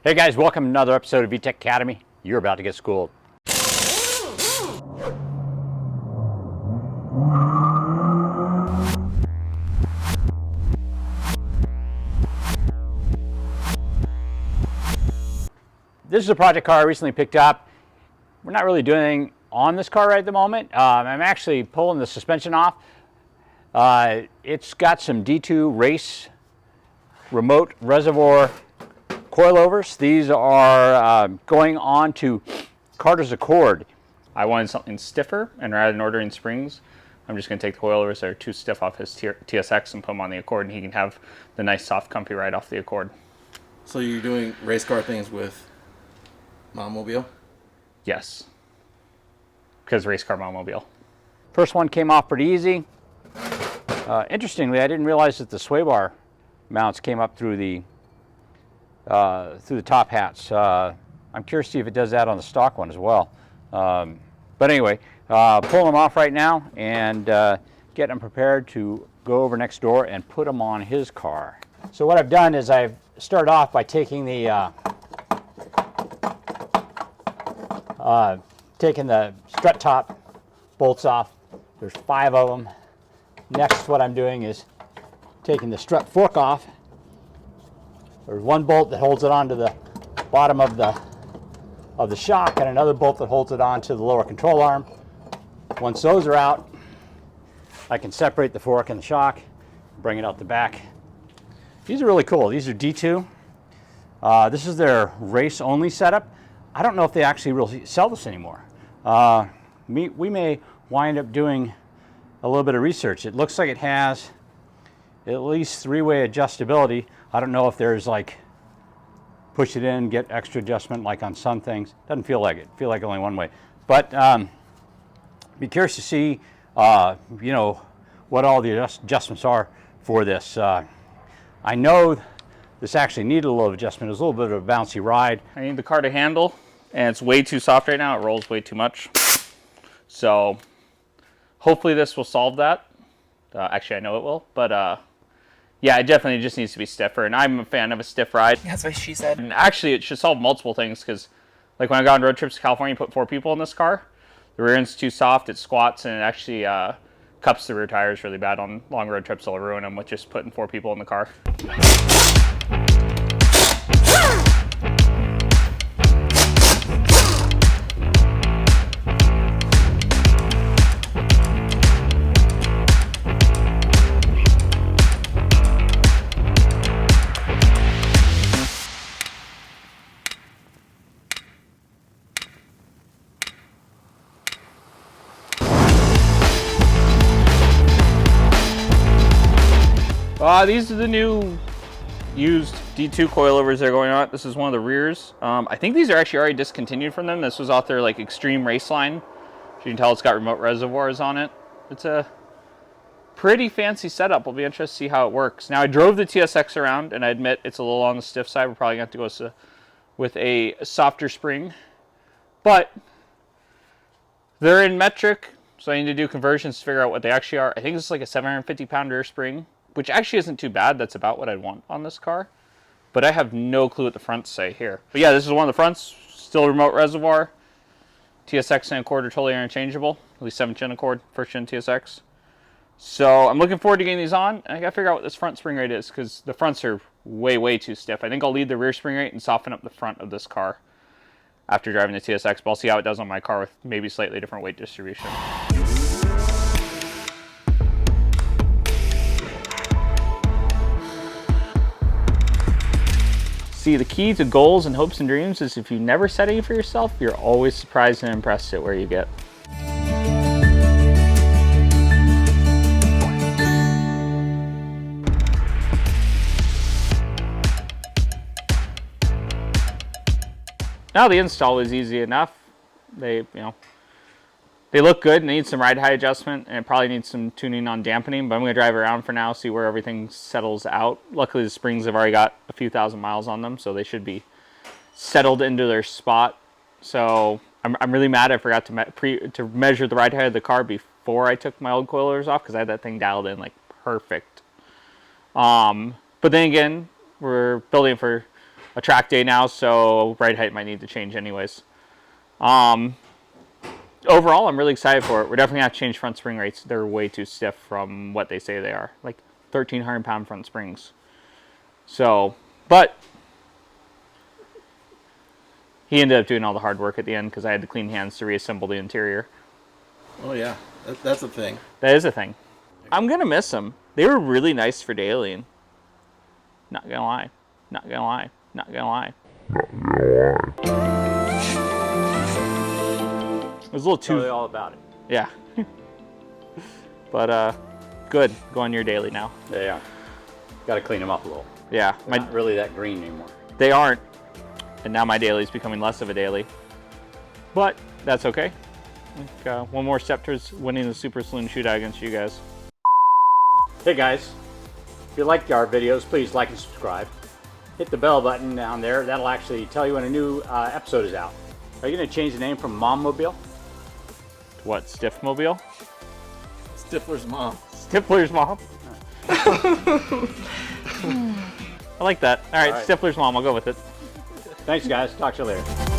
Hey guys, welcome to another episode of VTEC Academy. You're about to get schooled. This is a project car I recently picked up. We're not really doing anything on this car right at the moment. I'm actually pulling the suspension off. It's got some D2 race remote reservoir coilovers. These are going on to Carter's Accord. I wanted something stiffer, and rather than ordering springs, I'm just going to take the coilovers that are too stiff off his TSX and put them on the Accord, and he can have the nice, soft, comfy ride off the Accord. So you're doing race car things with Mommobile? Yes, because race car Mommobile. First one came off pretty easy. Interestingly, I didn't realize that the sway bar mounts came up through the top hats. I'm curious to see if it does that on the stock one as well. But anyway, pulling them off right now and getting them prepared to go over next door and put them on his car. So what I've done is I've started off by taking the strut top bolts off. There's 5 of them. Next, what I'm doing is taking the strut fork off. There's one bolt that holds it onto the bottom of the shock, and another bolt that holds it onto the lower control arm. Once those are out, I can separate the fork and the shock, bring it out the back. These are really cool. These are D2. This is their race-only setup. I don't know if they actually really sell this anymore. We may wind up doing a little bit of research. It looks like it has at least 3-way adjustability. I don't know if there's like push it in, get extra adjustment like on some things. Doesn't feel like it. Feel like only one way. But be curious to see you know, what all the adjustments are for this. I know this actually needed a little adjustment. It was a little bit of a bouncy ride. I need the car to handle, and it's way too soft right now. It rolls way too much. So hopefully this will solve that. Actually, I know it will, but yeah, it definitely just needs to be stiffer, and I'm a fan of a stiff ride. That's what she said. And actually, it should solve multiple things, because like when I got on road trips to California, put 4 people in this car. The rear end's too soft, it squats, and it actually cups the rear tires really bad on long road trips. It'll ruin them with just putting 4 people in the car. These are the new used D2 coilovers that are going on. This is one of the rears. I think these are actually already discontinued from them. This was off their like extreme race line. As you can tell, it's got remote reservoirs on it. It's a pretty fancy setup. We'll be interested to see how it works. Now, I drove the TSX around, and I admit it's a little on the stiff side. We're probably going to have to go with a softer spring. But they're in metric, so I need to do conversions to figure out what they actually are. I think it's like a 750-pound rear spring, which actually isn't too bad. That's about what I'd want on this car. But I have no clue what the fronts say here. But yeah, this is one of the fronts. Still remote reservoir. TSX and Accord are totally interchangeable. At least 7th gen Accord, 1st gen TSX. So I'm looking forward to getting these on. And I gotta figure out what this front spring rate is, because the fronts are way, way too stiff. I think I'll leave the rear spring rate and soften up the front of this car after driving the TSX. But I'll see how it does on my car with maybe slightly different weight distribution. See, the key to goals and hopes and dreams is if you never set any for yourself, you're always surprised and impressed at where you get. Now the install is easy enough. They look good and they need some ride height adjustment, and it probably needs some tuning on dampening, but I'm going to drive around for now, see where everything settles out. Luckily the springs have already got a few thousand miles on them, so they should be settled into their spot. So I'm really mad I forgot to measure the ride height of the car before I took my old coilovers off, because I had that thing dialed in like perfect. But then again, we're building for a track day now, so ride height might need to change anyways. Overall, I'm really excited for it. We're definitely going to have to change front spring rates. They're way too stiff from what they say they are. Like 1,300 pound front springs. So, but he ended up doing all the hard work at the end because I had to clean hands to reassemble the interior. Oh yeah, that's a thing. That is a thing. I'm going to miss them. They were really nice for dailying. Not going to lie. Not going to lie. Not going to lie. It was a little too... Totally all about it. Yeah. But, good. Go on your daily now. They are. Got to clean them up a little. Yeah. They're not really that green anymore. They aren't. And now my daily is becoming less of a daily. But that's okay. I think, one more step towards winning the Super Saloon Shootout against you guys. Hey guys, if you like our videos, please like and subscribe. Hit the bell button down there. That'll actually tell you when a new episode is out. Are you going to change the name from Mommobile? What, Stiffmobile? Stifler's mom. Stifler's mom? I like that. All right, All right. Stifler's mom. I'll go with it. Thanks guys. Talk to you later.